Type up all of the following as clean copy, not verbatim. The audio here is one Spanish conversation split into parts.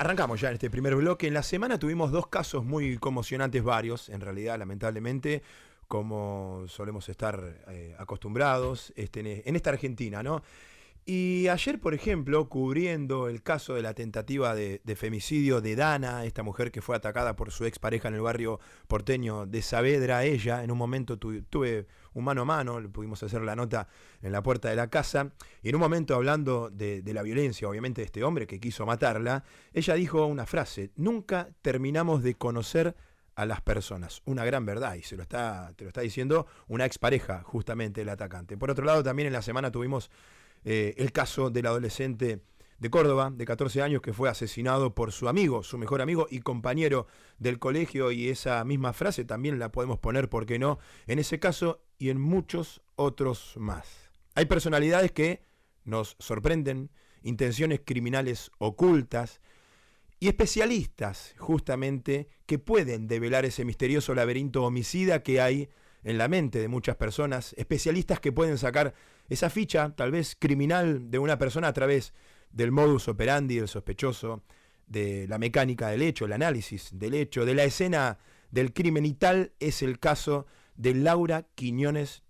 Arrancamos ya en este primer bloque. En la semana tuvimos dos casos muy conmocionantes, varios, en realidad, lamentablemente, como solemos estar acostumbrados en esta Argentina, ¿no? Y ayer, por ejemplo, cubriendo el caso de la tentativa de femicidio de Dana, esta mujer que fue atacada por su expareja en el barrio porteño de Saavedra, ella, en un momento tuve un mano a mano, le pudimos hacer la nota en la puerta de la casa, y en un momento hablando de la violencia, obviamente, de este hombre que quiso matarla, ella dijo una frase: nunca terminamos de conocer a las personas. Una gran verdad, y te lo está diciendo una expareja, justamente, el atacante. Por otro lado, también en la semana tuvimos el caso del adolescente de Córdoba, de 14 años, que fue asesinado por su amigo, su mejor amigo y compañero del colegio, y esa misma frase también la podemos poner, ¿por qué no?, en ese caso y en muchos otros más. Hay personalidades que nos sorprenden, intenciones criminales ocultas, y especialistas, justamente, que pueden develar ese misterioso laberinto homicida que hay en la mente de muchas personas, especialistas que pueden sacar esa ficha, tal vez criminal, de una persona a través del modus operandi del sospechoso, de la mecánica del hecho, el análisis del hecho, de la escena del crimen, y tal es el caso de Laura Quiñones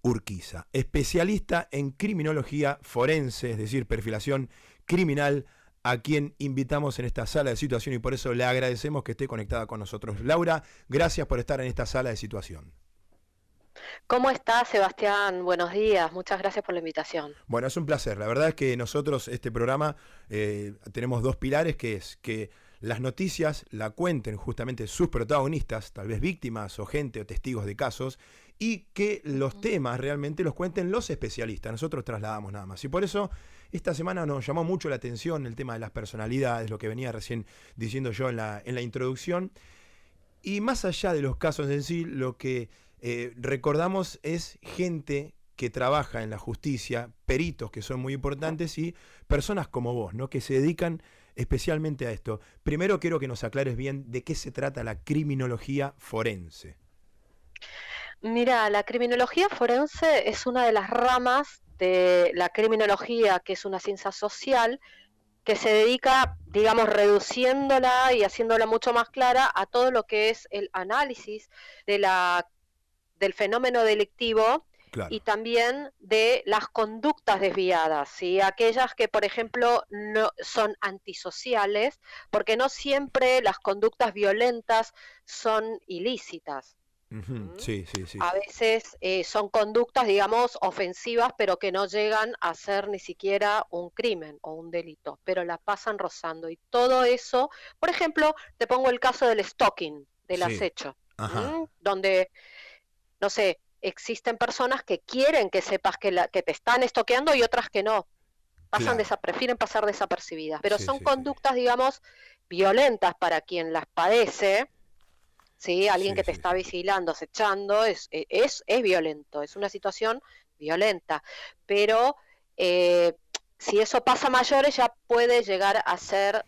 Urquiza, especialista en criminología forense, es decir, perfilación criminal, a quien invitamos en esta sala de situación, y por eso le agradecemos que esté conectada con nosotros. Laura, gracias por estar en esta sala de situación. ¿Cómo estás, Sebastián? Buenos días, muchas gracias por la invitación. Bueno, es un placer. La verdad es que nosotros, este programa, tenemos dos pilares, que es que las noticias la cuenten justamente sus protagonistas, tal vez víctimas o gente o testigos de casos, y que los temas realmente los cuenten los especialistas. Nosotros trasladamos nada más. Y por eso esta semana nos llamó mucho la atención el tema de las personalidades, lo que venía recién diciendo yo en la introducción. Y más allá de los casos en sí, lo que recordamos es gente que trabaja en la justicia, peritos que son muy importantes, y personas como vos, ¿no?, que se dedican especialmente a esto. Primero quiero que nos aclares bien de qué se trata la criminología forense. Mira, la criminología forense es una de las ramas de la criminología, que es una ciencia social, que se dedica, digamos, reduciéndola y haciéndola mucho más clara a todo lo que es el análisis del fenómeno delictivo. Claro. Y también de las conductas desviadas, ¿sí? Aquellas que, por ejemplo, no son antisociales, porque no siempre las conductas violentas son ilícitas. Uh-huh. Sí. A veces son conductas, digamos, ofensivas, pero que no llegan a ser ni siquiera un crimen o un delito, pero la pasan rozando. Y todo eso, por ejemplo, te pongo el caso del stalking, del acecho, donde, no sé, existen personas que quieren que sepas que te están estoqueando y otras que no. Prefieren pasar desapercibidas. Pero son conductas, digamos, violentas para quien las padece. ¿Sí? Alguien que te está vigilando, acechando, es violento, es una situación violenta. Pero si eso pasa a mayores, ya puede llegar a ser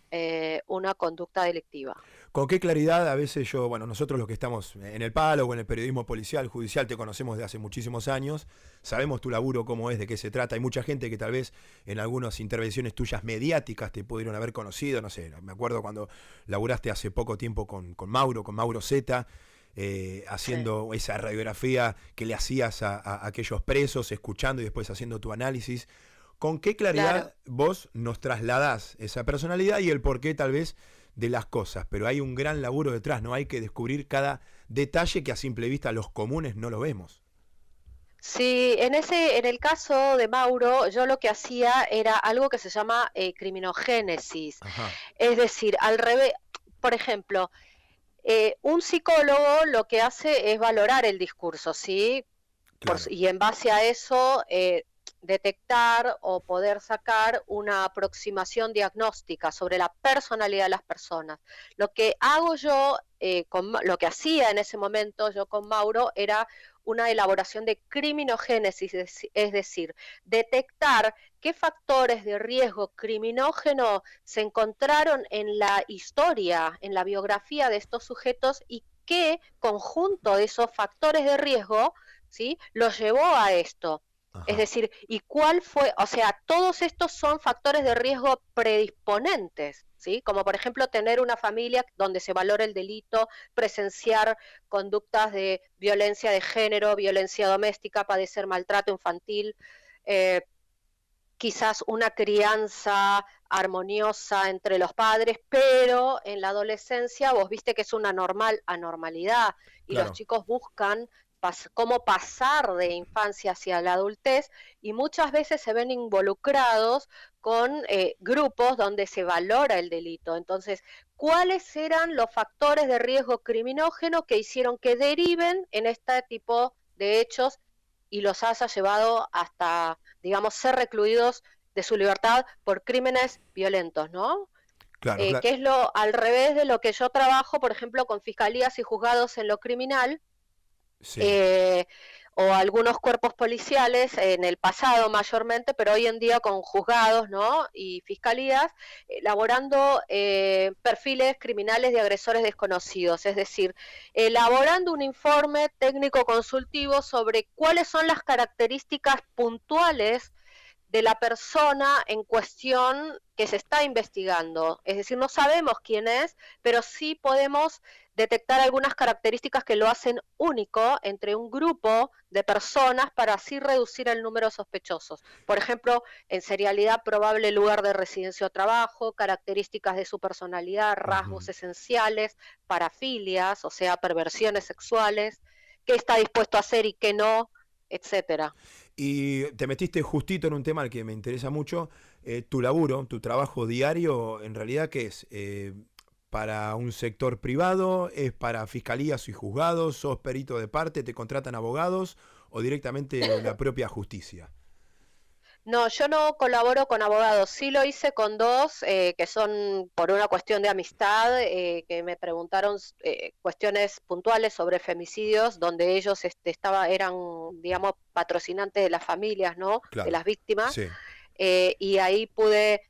una conducta delictiva. ¿Con qué claridad a veces nosotros los que estamos en el palo o en el periodismo policial, judicial, te conocemos de hace muchísimos años, sabemos tu laburo, cómo es, de qué se trata? Hay mucha gente que tal vez en algunas intervenciones tuyas mediáticas te pudieron haber conocido, no sé, me acuerdo cuando laburaste hace poco tiempo con Mauro Zeta, haciendo esa radiografía que le hacías a aquellos presos, escuchando y después haciendo tu análisis. ¿Con qué claridad vos nos trasladás esa personalidad y el porqué tal vez de las cosas? Pero hay un gran laburo detrás, ¿no? Hay que descubrir cada detalle que a simple vista los comunes no lo vemos. Sí, en el caso de Mauro, yo lo que hacía era algo que se llama criminogénesis. Ajá. Es decir, al revés, por ejemplo, un psicólogo lo que hace es valorar el discurso, ¿sí? Claro. Y en base a eso detectar o poder sacar una aproximación diagnóstica sobre la personalidad de las personas. Lo que hago yo, lo que hacía en ese momento yo con Mauro, era una elaboración de criminogénesis, es decir, detectar qué factores de riesgo criminógeno se encontraron en la historia, en la biografía de estos sujetos, y qué conjunto de esos factores de riesgo, ¿sí?, los llevó a esto. Ajá. Es decir, ¿y cuál fue? O sea, todos estos son factores de riesgo predisponentes, ¿sí? Como por ejemplo tener una familia donde se valora el delito, presenciar conductas de violencia de género, violencia doméstica, padecer maltrato infantil, eh, quizás una crianza armoniosa entre los padres, pero en la adolescencia vos viste que es una anormalidad y los Claro, chicos buscan cómo pasar de infancia hacia la adultez y muchas veces se ven involucrados con grupos donde se valora el delito. Entonces, ¿cuáles eran los factores de riesgo criminógeno que hicieron que deriven en este tipo de hechos y los haya llevado hasta, digamos, ser recluidos de su libertad por crímenes violentos, ¿no? claro, claro. Que es lo al revés de lo que yo trabajo, por ejemplo, con fiscalías y juzgados en lo criminal, Sí. eh, o algunos cuerpos policiales en el pasado mayormente, pero hoy en día con juzgados, ¿no? Y fiscalías, elaborando perfiles criminales de agresores desconocidos, es decir, elaborando un informe técnico consultivo sobre cuáles son las características puntuales de la persona en cuestión que se está investigando. Es decir, no sabemos quién es, pero sí podemos detectar algunas características que lo hacen único entre un grupo de personas para así reducir el número de sospechosos. Por ejemplo, en serialidad probable lugar de residencia o trabajo, características de su personalidad, rasgos Ujú. esenciales, parafilias, o sea, perversiones sexuales, qué está dispuesto a hacer y qué no, etcétera. Y te metiste justito en un tema al que me interesa mucho. Tu laburo, tu trabajo diario, en realidad, ¿qué es? ¿Para un sector privado? ¿Es para fiscalías y juzgados? ¿Sos perito de parte? ¿Te contratan abogados? ¿O directamente la propia justicia? No, yo no colaboro con abogados. Sí lo hice con dos que son por una cuestión de amistad, que me preguntaron cuestiones puntuales sobre femicidios, donde ellos eran, digamos, patrocinantes de las familias, ¿no? De Claro, las víctimas. sí, Y ahí pude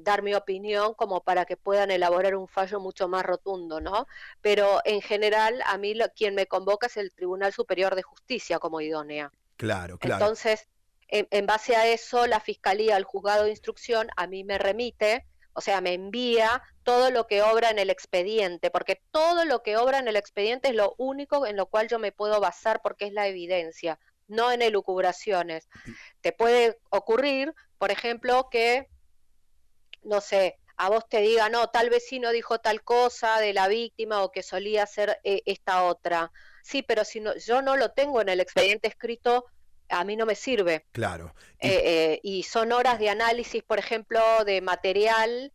dar mi opinión como para que puedan elaborar un fallo mucho más rotundo, ¿no? Pero en general, a mí quien me convoca es el Tribunal Superior de Justicia como idónea. claro, claro. Entonces, en base a eso, la Fiscalía, el Juzgado de Instrucción, a mí me remite, o sea, me envía todo lo que obra en el expediente, porque todo lo que obra en el expediente es lo único en lo cual yo me puedo basar porque es la evidencia, no en elucubraciones. Te puede ocurrir, por ejemplo, que, no sé, a vos te diga, no, tal vecino dijo tal cosa de la víctima o que solía hacer esta otra. Sí, pero si no, yo no lo tengo en el expediente escrito, a mí no me sirve. Claro. Y Y son horas de análisis, por ejemplo, de material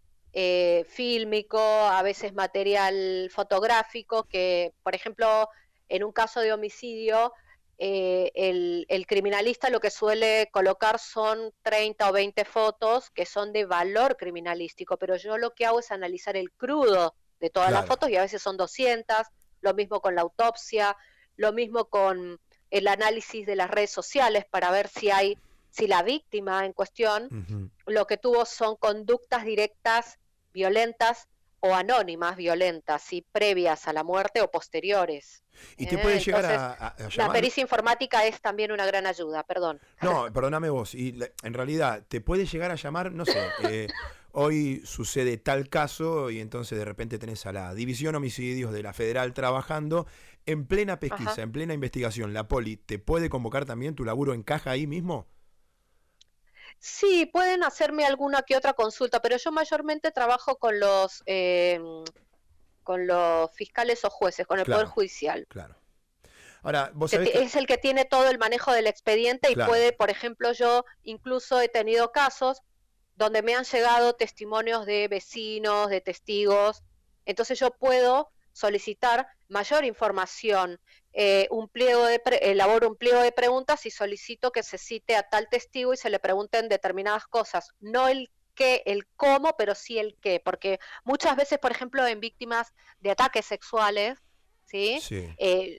fílmico, a veces material fotográfico, que, por ejemplo, en un caso de homicidio, el criminalista lo que suele colocar son 30 o 20 fotos que son de valor criminalístico, pero yo lo que hago es analizar el crudo de todas las claro. fotos y a veces son 200, lo mismo con la autopsia, lo mismo con el análisis de las redes sociales para ver si la víctima en cuestión Ujú. lo que tuvo son conductas directas violentas o anónimas violentas, ¿sí? Previas a la muerte o posteriores. Y te puede llegar Entonces, a la llamar. pericia informática es también una gran ayuda, perdón. No, perdóname vos. Y en realidad, te puede llegar a llamar, no sé, hoy sucede tal caso y entonces de repente tenés a la División Homicidios de la Federal trabajando en plena Ajá. pesquisa, en plena investigación. La poli, ¿te puede convocar también? ¿Tu laburo encaja ahí mismo? Sí, pueden hacerme alguna que otra consulta, pero yo mayormente trabajo con los fiscales o jueces, con el Poder Claro, Judicial. claro. Ahora, vos sabés que. Es el que tiene todo el manejo del expediente y Claro, puede, por ejemplo, yo incluso he tenido casos donde me han llegado testimonios de vecinos, de testigos, entonces yo puedo solicitar mayor información, elaboro un pliego de preguntas y solicito que se cite a tal testigo y se le pregunten determinadas cosas, no el qué, el cómo, pero sí el qué, porque muchas veces, por ejemplo, en víctimas de ataques sexuales, ¿sí? sí,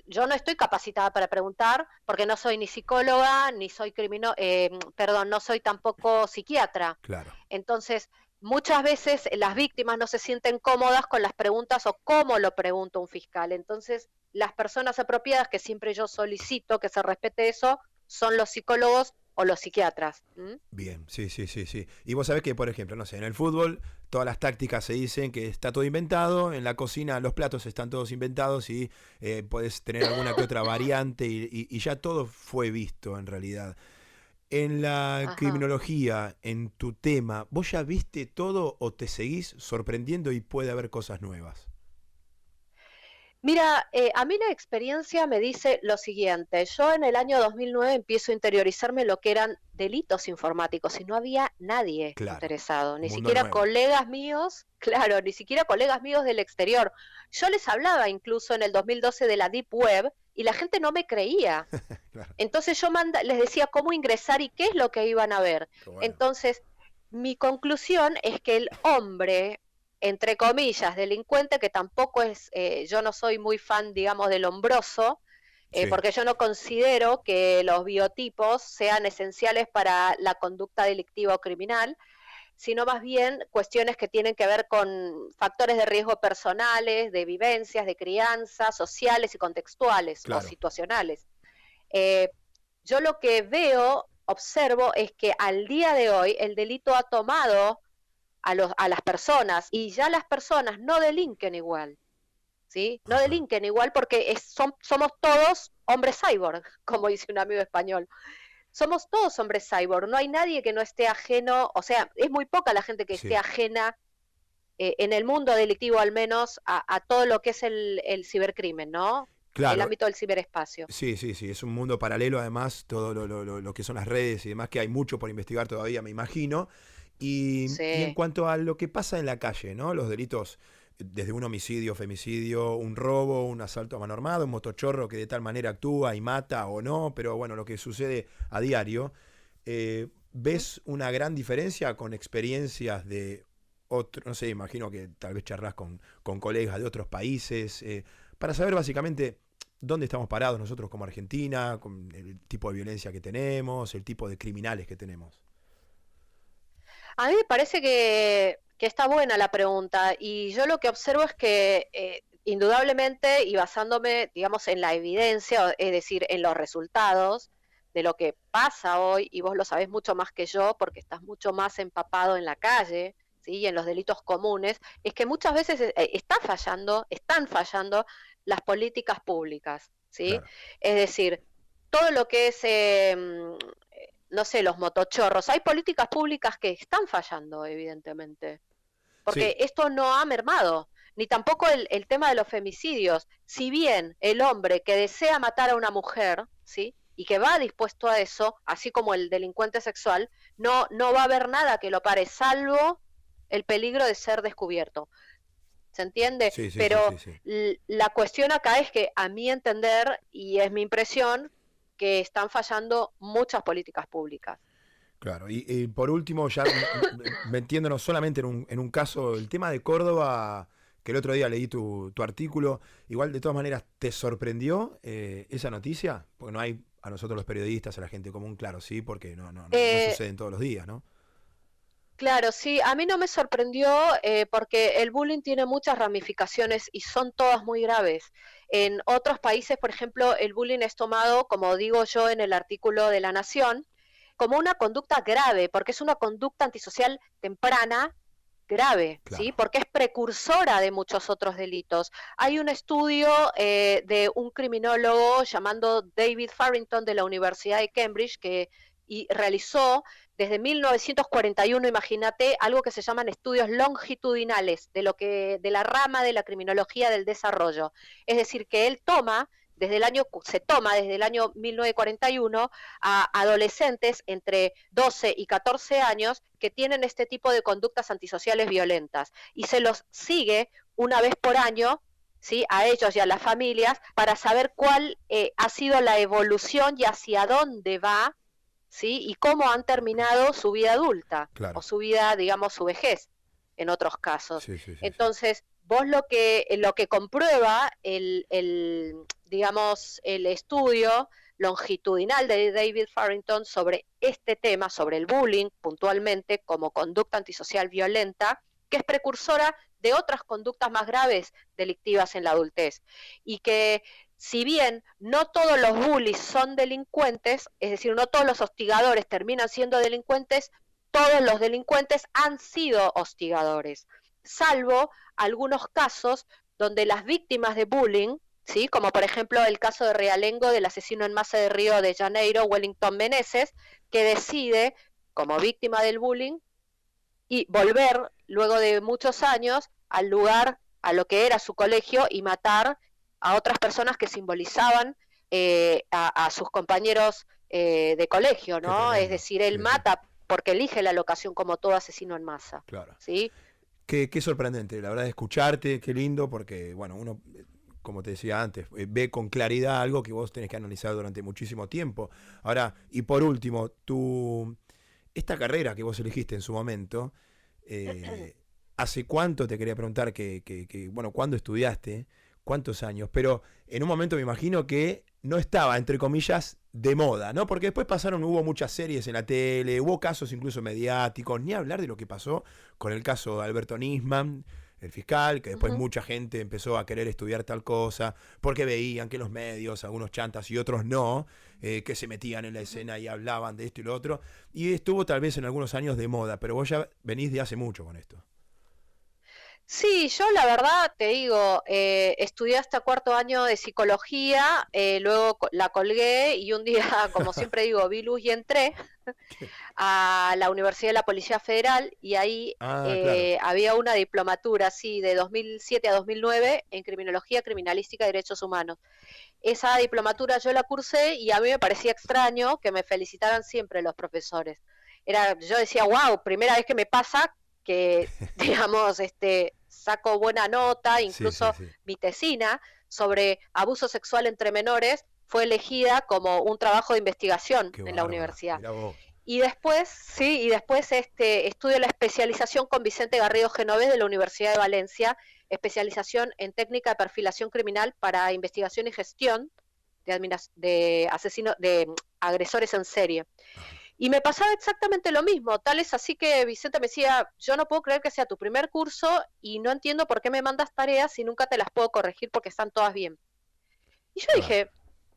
Yo no estoy capacitada para preguntar porque no soy ni psicóloga, ni soy perdón, no soy tampoco psiquiatra. claro. Entonces, muchas veces las víctimas no se sienten cómodas con las preguntas o cómo lo pregunta un fiscal. Entonces, las personas apropiadas, que siempre yo solicito que se respete eso, son los psicólogos o los psiquiatras. Bien, sí, sí, sí, sí. Y vos sabés que, por ejemplo, no sé, en el fútbol todas las tácticas se dicen que está todo inventado, en la cocina los platos están todos inventados y podés tener alguna que otra variante y ya todo fue visto en realidad. En la Ajá. criminología, en tu tema, ¿vos ya viste todo o te seguís sorprendiendo y puede haber cosas nuevas? Mira, a mí la experiencia me dice lo siguiente. Yo en el año 2009 empiezo a interiorizarme en lo que eran delitos informáticos y no había nadie Claro, interesado, ni mundo siquiera nuevo. colegas míos, claro, ni siquiera colegas míos del exterior. Yo les hablaba incluso en el 2012 de la Deep Web y la gente no me creía. Claro, Entonces yo les decía cómo ingresar y qué es lo que iban a ver. qué bueno. Entonces, mi conclusión es que el hombre, entre comillas, delincuente, que tampoco es, yo no soy muy fan, digamos, del hombroso, Sí, porque yo no considero que los biotipos sean esenciales para la conducta delictiva o criminal, sino más bien cuestiones que tienen que ver con factores de riesgo personales, de vivencias, de crianza, sociales y contextuales o claro. situacionales. Eh, yo lo que veo, observo, es que al día de hoy el delito ha tomado a las personas y ya las personas no delinquen igual, ¿sí? No Ajá. delinquen igual porque somos todos hombres cyborg, como dice un amigo español. Somos todos hombres cyborg, no hay nadie que no esté ajeno, o sea, es muy poca la gente que esté Sí, ajena en el mundo delictivo al menos a todo lo que es el cibercrimen, ¿no? El claro. ámbito del ciberespacio. Sí, sí, sí, es un mundo paralelo además, todo lo que son las redes y demás, que hay mucho por investigar todavía, me imagino. Y en Sí. cuanto a lo que pasa en la calle, ¿no? Los delitos, desde un homicidio, femicidio, un robo, un asalto a mano armada, un motochorro que de tal manera actúa y mata o no, pero bueno, lo que sucede a diario, ¿ves una gran diferencia con experiencias de otro, no sé, imagino que tal vez charlas con colegas de otros países, para saber básicamente dónde estamos parados nosotros como Argentina, con el tipo de violencia que tenemos, el tipo de criminales que tenemos? A mí me parece que está buena la pregunta y yo lo que observo es que indudablemente y basándome, digamos, en la evidencia, es decir, en los resultados de lo que pasa hoy, y vos lo sabés mucho más que yo porque estás mucho más empapado en la calle, ¿sí? Y en los delitos comunes, es que muchas veces están fallando las políticas públicas, ¿sí? Claro. Es decir, todo lo que es no sé, los motochorros. Hay políticas públicas que están fallando, evidentemente, porque Sí, esto no ha mermado, ni tampoco el tema de los femicidios. Si bien el hombre que desea matar a una mujer, ¿sí? Y que va dispuesto a eso, así como el delincuente sexual, no va a haber nada que lo pare, salvo el peligro de ser descubierto. ¿Se entiende? sí, sí, sí, Pero sí, sí. la cuestión acá es que, a mi entender, y es mi impresión, que están fallando muchas políticas públicas. Claro, y por último, ya metiéndonos solamente en un caso, el tema de Córdoba, que el otro día leí tu artículo, igual de todas maneras, ¿te sorprendió esa noticia? Porque no hay a nosotros los periodistas, a la gente común, claro, sí, porque no Eh, suceden todos los días, ¿no? claro, sí, a mí no me sorprendió porque el bullying tiene muchas ramificaciones y son todas muy graves. En otros países, por ejemplo, el bullying es tomado, como digo yo en el artículo de La Nación, como una conducta grave, porque es una conducta antisocial temprana grave, ¿sí? Claro, Porque es precursora de muchos otros delitos. Hay un estudio de un criminólogo llamado David Farrington de la Universidad de Cambridge que realizó desde 1941, imagínate, algo que se llaman estudios longitudinales de la rama de la criminología del desarrollo. Es decir, que él se toma desde el año 1941 a adolescentes entre 12 y 14 años que tienen este tipo de conductas antisociales violentas y se los sigue una vez por año, ¿sí? A ellos y a las familias para saber cuál ha sido la evolución y hacia dónde va, ¿sí? Y cómo han terminado su vida adulta o claro. su vida, digamos, su vejez en otros casos. Sí, sí, sí, sí. Entonces, vos lo que comprueba digamos, el estudio longitudinal de David Farrington sobre este tema, sobre el bullying puntualmente como conducta antisocial violenta, que es precursora de otras conductas más graves delictivas en la adultez y que si bien no todos los bullies son delincuentes, es decir, no todos los hostigadores terminan siendo delincuentes, todos los delincuentes han sido hostigadores, salvo algunos casos donde las víctimas de bullying, ¿sí? Como por ejemplo el caso de Realengo, del asesino en masa de Río de Janeiro, Wellington Meneses, que decide, como víctima del bullying, y volver luego de muchos años al lugar, a lo que era su colegio, y matar a otras personas que simbolizaban a sus compañeros de colegio, ¿no? Es decir, él mata porque elige la locación, como todo asesino en masa. Claro. ¿Sí? Qué sorprendente, la verdad, de escucharte, qué lindo, porque, bueno, uno, como te decía antes, ve con claridad algo que vos tenés que analizar durante muchísimo tiempo. Ahora, y por último, esta carrera que vos elegiste en su momento, ¿hace cuánto, te quería preguntar, bueno, cuándo estudiaste? ¿Cuántos años? Pero en un momento me imagino que no estaba, entre comillas, de moda, ¿no? Porque después hubo muchas series en la tele, hubo casos incluso mediáticos, ni hablar de lo que pasó con el caso de Alberto Nisman, el fiscal, que después mucha gente empezó a querer estudiar tal cosa, porque veían que los medios, algunos chantas y otros no, que se metían en la escena y hablaban de esto y lo otro, y estuvo tal vez en algunos años de moda, pero vos ya venís de hace mucho con esto. Sí, yo la verdad te digo, estudié hasta cuarto año de psicología, luego la colgué y un día, como siempre digo, vi luz y entré a la Universidad de la Policía Federal, y ahí Claro. había una diplomatura, sí, de 2007 a 2009 en Criminología, Criminalística y Derechos Humanos. Esa diplomatura yo la cursé y a mí me parecía extraño que me felicitaran siempre los profesores. Yo decía, wow, primera vez que me pasa que, digamos, saco buena nota, incluso mi tesina sobre abuso sexual entre menores fue elegida como un trabajo de investigación en la universidad. Y después, estudio la especialización con Vicente Garrido Genovés de la Universidad de Valencia, especialización en técnica de perfilación criminal para investigación y gestión de agresores en serie. Y me pasaba exactamente lo mismo, tal es así que Vicente me decía, yo no puedo creer que sea tu primer curso y no entiendo por qué me mandas tareas y nunca te las puedo corregir porque están todas bien. Y yo dije,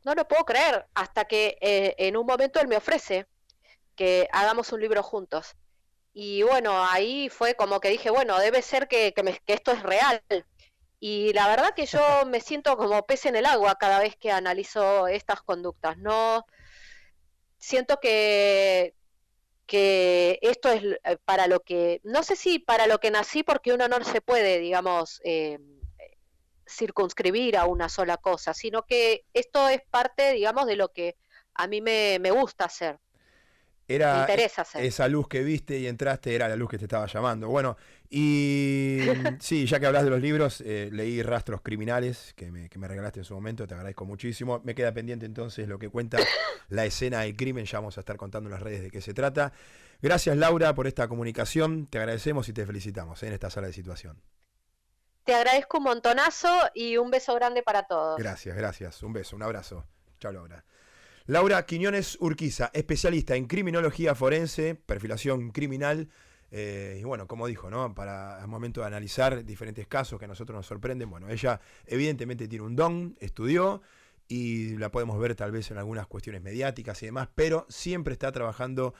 no lo puedo creer, hasta que en un momento él me ofrece que hagamos un libro juntos. Y bueno, ahí fue como que dije, bueno, debe ser que esto es real. Y la verdad que yo me siento como pez en el agua cada vez que analizo estas conductas. No siento que esto es para lo que, no sé si para lo que nací, porque uno no se puede, digamos, circunscribir a una sola cosa, sino que esto es parte, digamos, de lo que a mí me gusta hacer. Me interesa hacer. Esa luz que viste y entraste era la luz que te estaba llamando. Bueno, y sí, ya que hablas de los libros, leí Rastros Criminales, que me regalaste en su momento, te agradezco muchísimo. Me queda pendiente entonces lo que cuenta la escena del crimen, ya vamos a estar contando en las redes de qué se trata. Gracias, Laura, por esta comunicación, te agradecemos y te felicitamos en esta sala de situación. Te agradezco un montonazo y un beso grande para todos. Gracias, un beso, un abrazo. Chao, Laura. Laura Quiñones Urquiza, especialista en criminología forense, perfilación criminal, y bueno, como dijo, ¿no? Para el momento de analizar diferentes casos que a nosotros nos sorprenden, bueno, ella evidentemente tiene un don, estudió, y la podemos ver tal vez en algunas cuestiones mediáticas y demás, pero siempre está trabajando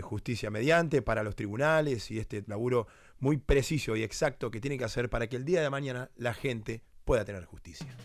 justicia mediante para los tribunales y este laburo muy preciso y exacto que tiene que hacer para que el día de mañana la gente pueda tener justicia.